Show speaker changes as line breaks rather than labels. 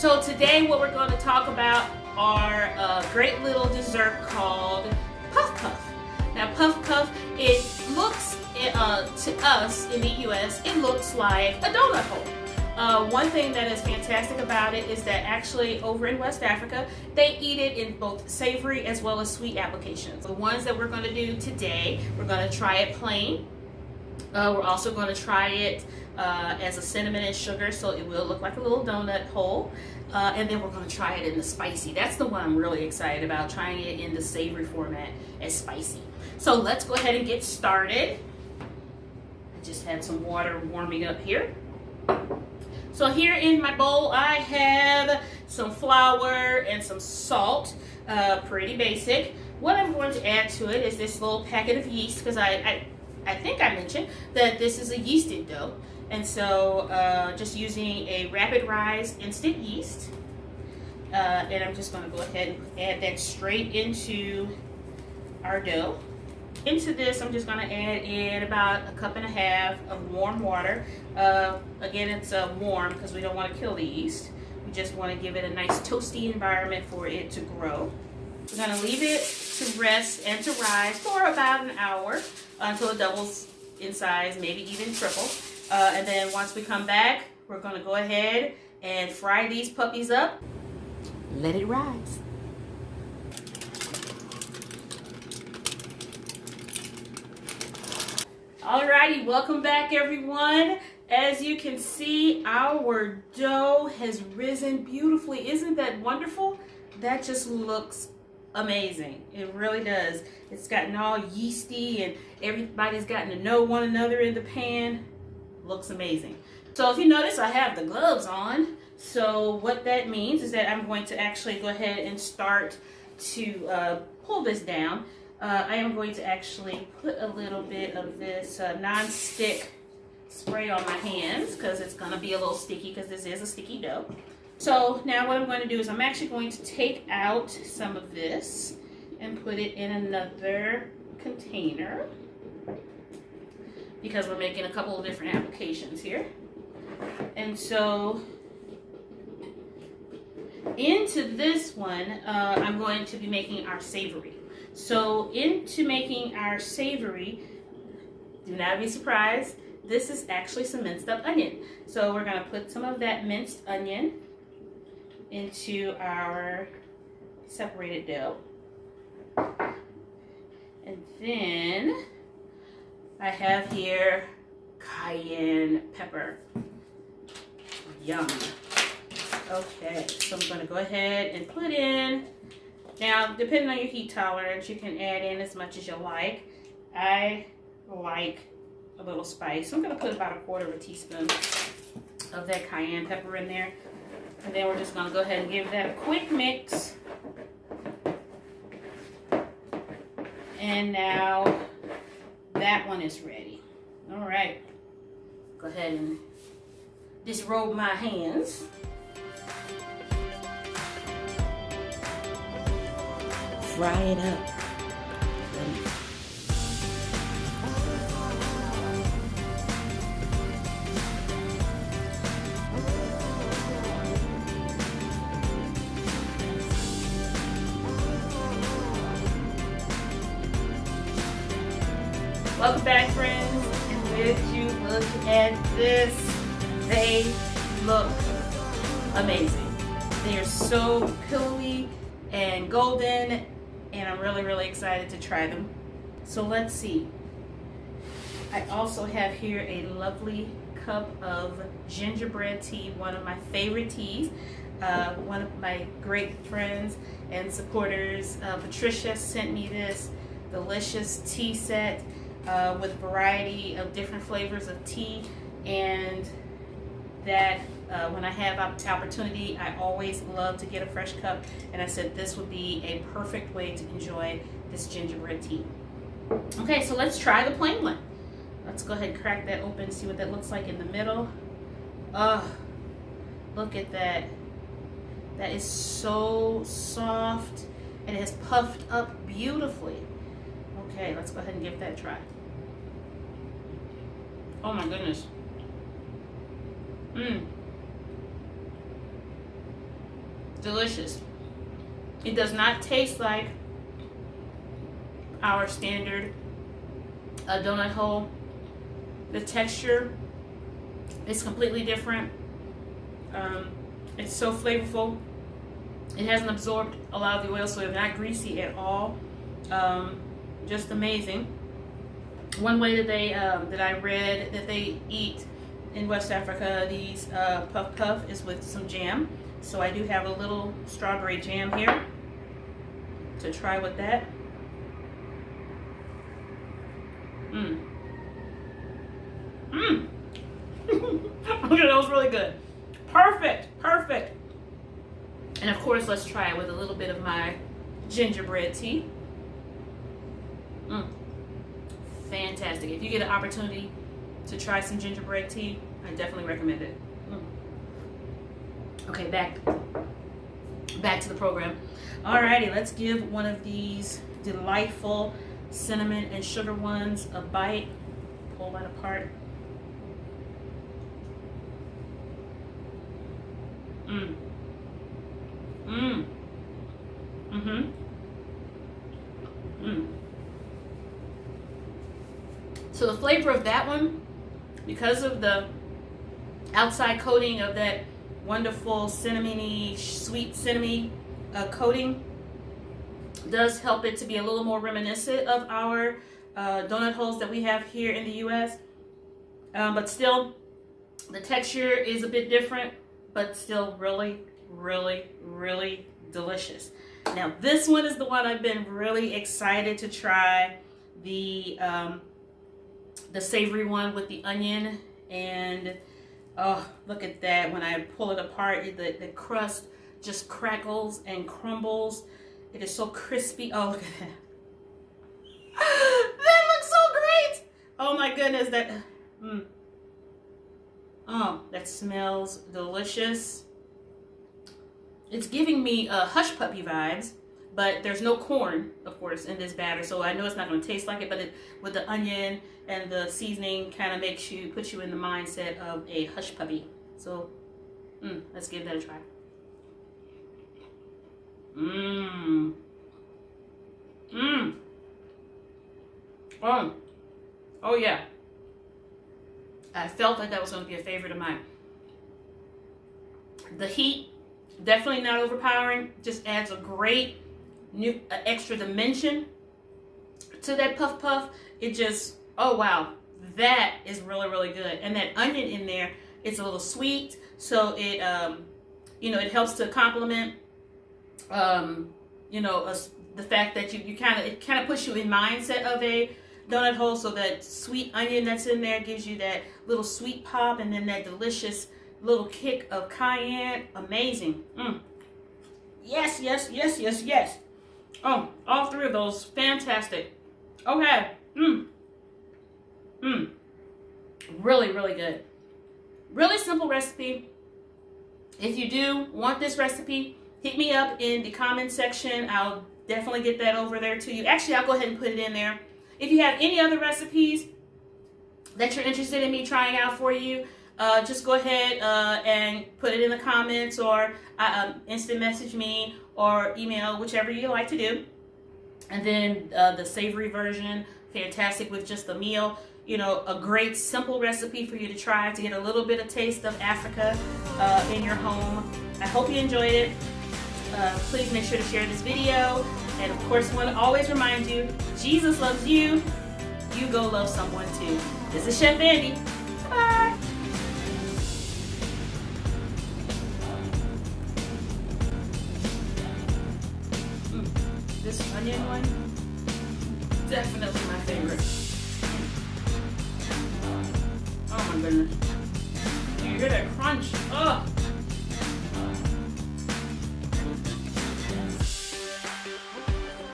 So today what we're going to talk about are a great little dessert called Puff Puff. Now Puff Puff, it looks, to us in the US, it looks like a donut hole. One thing that is fantastic about it is that actually over in West Africa, they eat it in both savory as well as sweet applications. The ones that we're going to do today, we're going to try it plain. We're also going to try it as a cinnamon and sugar, so it will look like a little donut hole. And then we're going to try it in the spicy. That's the one I'm really excited about, trying it in the savory format as spicy. So let's go ahead and get started. I just had some water warming up here. So here in my bowl I have some flour and some salt, pretty basic. What I'm going to add to it is this little packet of yeast, because I think I mentioned that this is a yeasted dough. And so just using a rapid rise instant yeast. And I'm just going to go ahead and add that straight into our dough. Into this, I'm just going to add in about 1.5 cups of warm water. Again, it's warm because we don't want to kill the yeast. We just want to give it a nice toasty environment for it to grow. We're going to leave it to rest and to rise for about an hour until it doubles in size, maybe even triple. And then once we come back, we're going to go ahead and fry these puppies up. Let it rise. Alrighty, welcome back everyone. As you can see, our dough has risen beautifully. Isn't that wonderful? That just looks amazing. It really does. It's gotten all yeasty and everybody's gotten to know one another in the pan. Looks amazing. So if you notice, I have the gloves on. So what that means is that I'm going to actually go ahead and start to pull this down. I am going to actually put a little bit of this non-stick spray on my hands because it's going to be a little sticky because this is a sticky dough. So now what I'm going to do is I'm actually going to take out some of this and put it in another container, because we're making a couple of different applications here. And so into this one, I'm going to be making our savory. So into making our savory, do not be surprised, this is actually some minced up onion. So we're going to put some of that minced onion into our separated dough. And then I have here cayenne pepper. Yum. Okay, so I'm going to go ahead and put in, now depending on your heat tolerance, you can add in as much as you like. I like a little spice, so I'm going to put about 1/4 teaspoon of that cayenne pepper in there. And then we're just going to go ahead and give that a quick mix. And now that one is ready. All right. Go ahead and disrobe my hands. Fry it up. Welcome back, friends. Would you look at this? They look amazing. They are so pillowy and golden, and I'm really, really excited to try them. So let's see. I also have here a lovely cup of gingerbread tea, one of my favorite teas. One of my great friends and supporters, Patricia, sent me this delicious tea set with a variety of different flavors of tea, and that when I have opportunity, I always love to get a fresh cup, and I said this would be a perfect way to enjoy this gingerbread tea. Okay, so let's try the plain one. Let's go ahead and crack that open, see what that looks like in the middle. Oh, look at that. That is so soft, and it has puffed up beautifully. Okay, let's go ahead and give that a try. Oh my goodness. delicious. It does not taste like our standard donut hole. The texture is completely different. It's so flavorful. It hasn't absorbed a lot of the oil, so it's not greasy at all. Just amazing. One way that they that I read that they eat in West Africa these puff puff is with some jam. So I do have a little strawberry jam here to try with that. Okay, that was really good. Perfect, perfect. And of course, let's try it with a little bit of my gingerbread tea. Fantastic. If you get an opportunity to try some gingerbread tea, I definitely recommend it. Okay, back to the program. Alrighty, let's give one of these delightful cinnamon and sugar ones a bite. Pull that apart. So the flavor of that one, because of the outside coating of that wonderful cinnamony, sweet cinnamony coating, does help it to be a little more reminiscent of our donut holes that we have here in the U.S. But still, the texture is a bit different, but still really, really, really delicious. Now, this one is the one I've been really excited to try. The savory one with the onion, and oh, look at that. When I pull it apart, the crust just crackles and crumbles. It is so crispy. Oh, look at that. That looks so great. Oh my goodness, oh, that smells delicious. It's giving me hush puppy vibes, but there's no corn, of course, in this batter, so I know it's not going to taste like it, but with the onion and the seasoning kind of puts you in the mindset of a hush puppy. So, let's give that a try. Oh yeah. I felt like that was going to be a favorite of mine. The heat, definitely not overpowering, just adds a great new extra dimension to that puff puff. It just, oh wow, that is really, really good. And that onion in there, it's a little sweet, so it it helps to complement the fact that it kind of puts you in mindset of a donut hole. So that sweet onion that's in there gives you that little sweet pop, and then that delicious little kick of cayenne. Amazing. Yes, yes, yes, yes, yes. Oh, all three of those, fantastic. Okay. Really, really good. Really simple recipe. If you do want this recipe, hit me up in the comment section. I'll definitely get that over there to you. Actually, I'll go ahead and put it in there. If you have any other recipes that you're interested in me trying out for you, just go ahead and put it in the comments, or instant message me or email, whichever you like to do. And then the savory version, fantastic with just the meal. A great simple recipe for you to try to get a little bit of taste of Africa in your home. I hope you enjoyed it. Please make sure to share this video. And of course, I want to always remind you, Jesus loves you. You go love someone too. This is Chef Andy. Bye. This onion one, definitely my favorite. Oh my goodness. You hear that crunch? Oh.